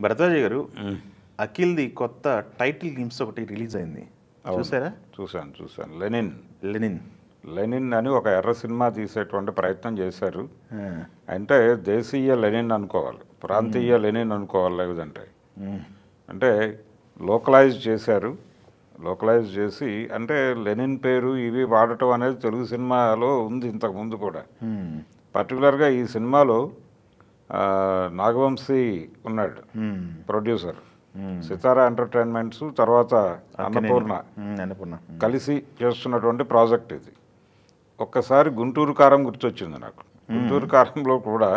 భరద్వాజ గారు, అఖిల్ది కొత్త title games ఒకటి రిలీజ్ అయింది, చూసారా? చూశాను. లెనిన్ లెనిన్ లెనిన్ అని ఒక ఎర్ర సినిమా తీసేటువంటి ప్రయత్నం చేశారు. అంటే దేశీయ లెనిన్ అనుకోవాలి, ప్రాంతీయ లెనిన్ అనుకోవాలి, లేదంటే అంటే లోకలైజ్ చేశారు. లోకలైజ్ చేసి అంటే లెనిన్ పేరు ఇవి వాడటం అనేది తెలుగు సినిమాలో ఉంది ఇంతకుముందు కూడా. పర్టికులర్గా ఈ సినిమాలో నాగవంశీ ఉన్నాడు ప్రొడ్యూసర్, సితారా ఎంటర్టైన్మెంట్స్, తర్వాత అన్నపూర్ణ కలిసి చేస్తున్నటువంటి ప్రాజెక్ట్ ఇది. ఒక్కసారి గుంటూరు కారం గుర్తొచ్చింది నాకు. గుంటూరు కారంలో కూడా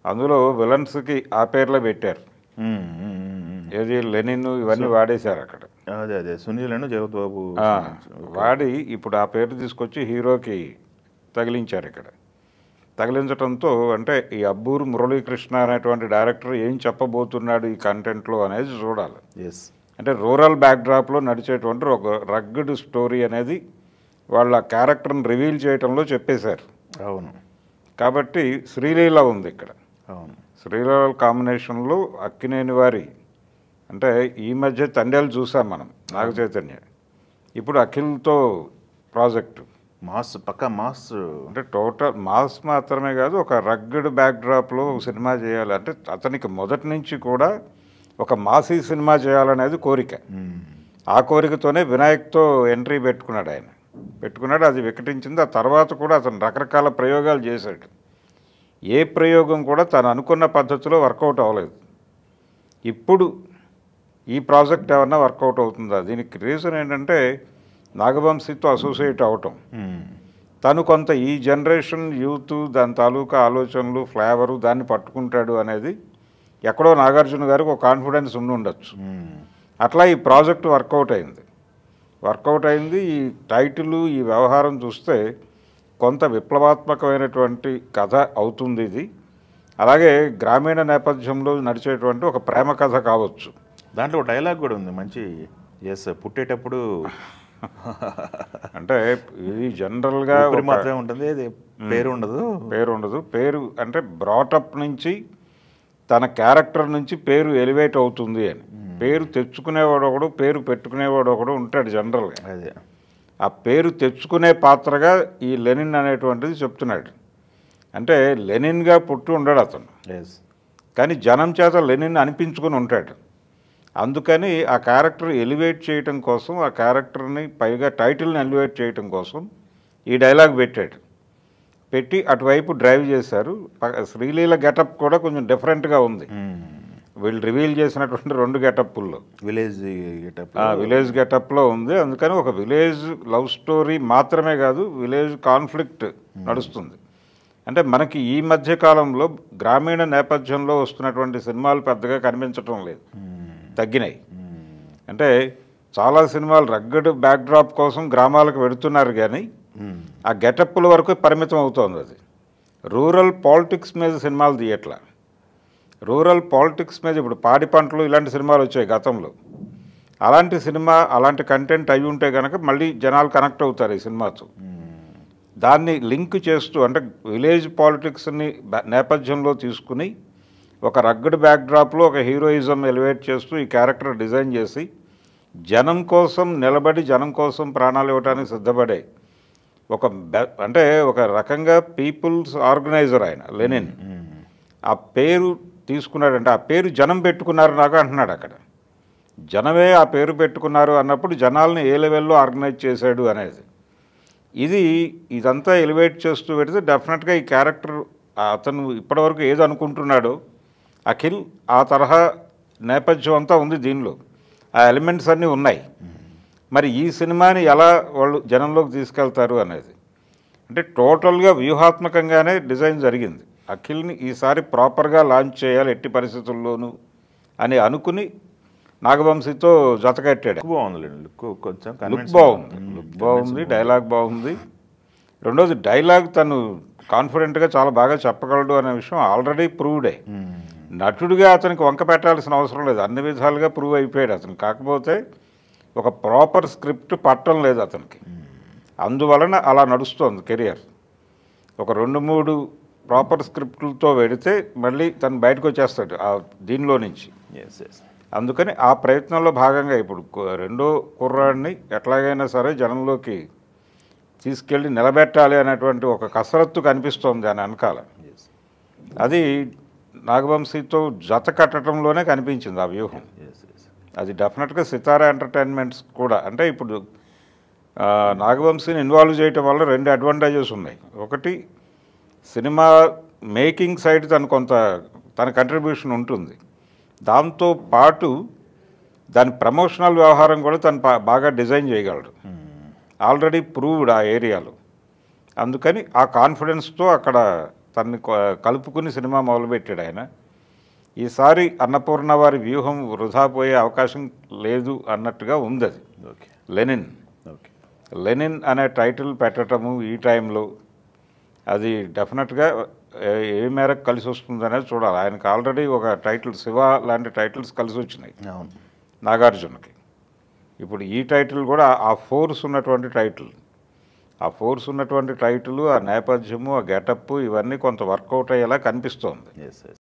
అందులో విలన్స్కి ఆ పేర్లే పెట్టారు, ఏది లెనిన్ ఇవన్నీ వాడేశారు అక్కడ. అదే అదే సునీల్ జగత్ బాబు వాడి ఇప్పుడు ఆ పేరు తీసుకొచ్చి హీరోకి తగిలించారు ఇక్కడ. తగిలించడంతో అంటే ఈ అబ్బూరు మురళీకృష్ణ అనేటువంటి డైరెక్టర్ ఏం చెప్పబోతున్నాడు ఈ కంటెంట్లో అనేది చూడాలి. అంటే రూరల్ బ్యాక్డ్రాప్లో నడిచేటువంటి ఒక రగ్గడ్ స్టోరీ అనేది వాళ్ళ క్యారెక్టర్ని రివీల్ చేయడంలో చెప్పేశారు. అవును, కాబట్టి శ్రీలీల ఉంది ఇక్కడ. అవును, శ్రీలీల కాంబినేషన్లో అక్కినేని వారి, అంటే ఈ మధ్య తండేలు చూసాం మనం నాగ చైతన్య, ఇప్పుడు అఖిల్తో ప్రాజెక్టు మాస్, పక్కా మాస్. అంటే టోటల్ మాస్ మాత్రమే కాదు, ఒక రగ్గడ్ బ్యాక్డ్రాప్లో సినిమా చేయాలి. అంటే అతనికి మొదటి నుంచి కూడా ఒక మాసీ సినిమా చేయాలనేది కోరిక. ఆ కోరికతోనే వినాయక్తో ఎంట్రీ పెట్టుకున్నాడు. అది వికటించింది. ఆ తర్వాత కూడా అతను రకరకాల ప్రయోగాలు చేశాడు. ఏ ప్రయోగం కూడా తను అనుకున్న పద్ధతిలో వర్కౌట్ అవ్వలేదు. ఇప్పుడు ఈ ప్రాజెక్ట్ ఏమన్నా వర్కౌట్ అవుతుందా? దీనికి రీజన్ ఏంటంటే నాగవంశీతో అసోసియేట్ అవటం. తను కొంత ఈ జనరేషన్ యూత్ దాని తాలూకా ఆలోచనలు, ఫ్లేవరు దాన్ని పట్టుకుంటాడు అనేది ఎక్కడో నాగార్జున గారికి ఒక కాన్ఫిడెన్స్ ఉండి ఉండొచ్చు. అట్లా ఈ ప్రాజెక్ట్ వర్కౌట్ అయింది. ఈ టైటిల్, ఈ వ్యవహారం చూస్తే కొంత విప్లవాత్మకమైనటువంటి కథ అవుతుంది ఇది. అలాగే గ్రామీణ నేపథ్యంలో నడిచేటువంటి ఒక ప్రేమ కథ కావచ్చు. దాంట్లో డైలాగ్ కూడా ఉంది మంచి. పుట్టేటప్పుడు అంటే ఇది జనరల్గా మాత్రమే ఉంటుంది, పేరు ఉండదు. పేరు అంటే బ్రాటప్ నుంచి తన క్యారెక్టర్ నుంచి పేరు ఎలివేట్ అవుతుంది అని. పేరు తెచ్చుకునేవాడు ఒకడు, పేరు పెట్టుకునేవాడు ఒకడు ఉంటాడు జనరల్గా. అదే ఆ పేరు తెచ్చుకునే పాత్రగా ఈ లెనిన్ అనేటువంటిది చెప్తున్నాడు. అంటే లెనిన్గా పుట్టి ఉండడు అతను, కానీ జనం చేత లెనిన్ అనిపించుకుని ఉంటాడు. అందుకని ఆ క్యారెక్టర్ ఎలివేట్ చేయటం కోసం, ఆ క్యారెక్టర్ని పైగా టైటిల్ని ఎలివేట్ చేయటం కోసం ఈ డైలాగ్ పెట్టి అటువైపు డ్రైవ్ చేశారు. శ్రీలీల గెటప్ కూడా కొంచెం డిఫరెంట్గా ఉంది. వీళ్ళు రివీల్ చేసినటువంటి 2 గెటప్పుల్లో విలేజ్ గెటప్లో ఉంది. అందుకని ఒక విలేజ్ లవ్ స్టోరీ మాత్రమే కాదు, విలేజ్ కాన్ఫ్లిక్ట్ నడుస్తుంది. అంటే మనకి ఈ మధ్య కాలంలో గ్రామీణ నేపథ్యంలో వస్తున్నటువంటి సినిమాలు పెద్దగా కనిపించటం లేదు, తగ్గినాయి. అంటే చాలా సినిమాలు రగ్గడ్ బ్యాక్డ్రాప్ కోసం గ్రామాలకు వెడుతున్నారు, కానీ ఆ గెటప్పుల వరకు పరిమితం అవుతోంది. అది రూరల్ పాలిటిక్స్ మీద సినిమాలు తీయట్లా. రూరల్ పాలిటిక్స్ మీద ఇప్పుడు పాడి పంటలు ఇలాంటి సినిమాలు వచ్చాయి గతంలో. అలాంటి సినిమా, అలాంటి కంటెంట్ అయి ఉంటే కనుక మళ్ళీ జనాలు కనెక్ట్ అవుతారు ఈ సినిమాతో. దాన్ని లింక్ చేస్తూ, అంటే విలేజ్ పాలిటిక్స్ని నేపథ్యంలో తీసుకుని ఒక రగ్గడ్ బ్యాక్డ్రాప్లో ఒక హీరోయిజం ఎలివేట్ చేస్తూ ఈ క్యారెక్టర్ డిజైన్ చేసి జనం కోసం నిలబడి, జనం కోసం ప్రాణాలు ఇవ్వడానికి సిద్ధపడే అంటే ఒక రకంగా పీపుల్స్ ఆర్గనైజర్ ఆయన లెనిన్. ఆ పేరు తీసుకున్నాడంటే ఆ పేరు జనం పెట్టుకున్నారు నాకు అంటున్నాడు అక్కడ. జనమే ఆ పేరు పెట్టుకున్నారు అన్నప్పుడు జనాల్ని ఏ లెవెల్లో ఆర్గనైజ్ చేశాడు అనేది. ఇదంతా ఎలివేట్ చేస్తూ పెడితే డెఫినెట్గా ఈ క్యారెక్టర్ అతను ఇప్పటివరకు ఏది అనుకుంటున్నాడో అఖిల్ ఆ తరహా నేపథ్యం అంతా ఉంది దీనిలో, ఆ ఎలిమెంట్స్ అన్నీ ఉన్నాయి. మరి ఈ సినిమాని ఎలా వాళ్ళు జనంలోకి తీసుకెళ్తారు అనేది అంటే టోటల్గా వ్యూహాత్మకంగానే డిజైన్ జరిగింది. అఖిల్ని ఈసారి ప్రాపర్గా లాంచ్ చేయాలి ఎట్టి పరిస్థితుల్లోనూ అని అనుకుని నాగవంశీతో జతకట్టాడు. లుక్ బాగుంది, డైలాగ్ బాగుంది. రెండోది డైలాగ్ తను కాన్ఫిడెంట్గా చాలా బాగా చెప్పగలడు అనే విషయం ఆల్రెడీ ప్రూవ్డే. నటుడిగా అతనికి వంక పెట్టాల్సిన అవసరం లేదు, అన్ని విధాలుగా ప్రూవ్ అయిపోయాడు అతను. కాకపోతే ఒక ప్రాపర్ స్క్రిప్ట్ పట్టడం లేదు అతనికి, అందువలన అలా నడుస్తోంది కెరియర్. ఒక 2-3 ప్రాపర్ స్క్రిప్ట్లతో పెడితే మళ్ళీ తను బయటకు వచ్చేస్తాడు ఆ దీనిలో నుంచి. Yes yes. అందుకని ఆ ప్రయత్నంలో భాగంగా ఇప్పుడు రెండో కుర్రాడిని ఎట్లాగైనా సరే జనంలోకి తీసుకెళ్ళి నిలబెట్టాలి అనేటువంటి ఒక కసరత్తు కనిపిస్తోంది అని వెనకాల. ఎస్ అది నాగవంశీతో జత కట్టడంలోనే కనిపించింది ఆ వ్యూహం. Yes yes. అది డెఫినెట్గా సితారా ఎంటర్టైన్మెంట్స్ కూడా, అంటే ఇప్పుడు నాగవంశీని ఇన్వాల్వ్ చేయటం వల్ల రెండు అడ్వాంటేజెస్ ఉన్నాయి. ఒకటి, సినిమా మేకింగ్ సైడ్ తన కంట్రిబ్యూషన్ ఉంటుంది. దాంతో పాటు దాని ప్రమోషనల్ వ్యవహారం కూడా తను బాగా డిజైన్ చేయగలడు. ఆల్రెడీ ప్రూవ్డ్ ఆ ఏరియాలో. అందుకని ఆ కాన్ఫిడెన్స్తో అక్కడ తన్ని కలుపుకుని సినిమా మొదలుపెట్టాడు ఆయన. ఈసారి అన్నపూర్ణ వారి వ్యూహం వృధా పోయే అవకాశం లేదు అన్నట్టుగా ఉంది. అది ఓకే. Lenin okay. లెనిన్ అనే టైటిల్ పెట్టడము ఈ టైంలో అది డెఫినెట్గా ఏ మేరకు కలిసి వస్తుంది అనేది చూడాలి. ఆయనకు ఆల్రెడీ ఒక టైటిల్ శివ లాంటి టైటిల్స్ కలిసి వచ్చినాయి అవును నాగార్జునకి. ఇప్పుడు ఈ టైటిల్ కూడా ఆ ఫోర్స్ ఉన్నటువంటి టైటిల్. ఆ ఫోర్స్ ఉన్నటువంటి టైటిల్, ఆ నేపథ్యము, ఆ గెటప్ ఇవన్నీ కొంత వర్కౌట్ అయ్యేలా కనిపిస్తోంది. Yes yes.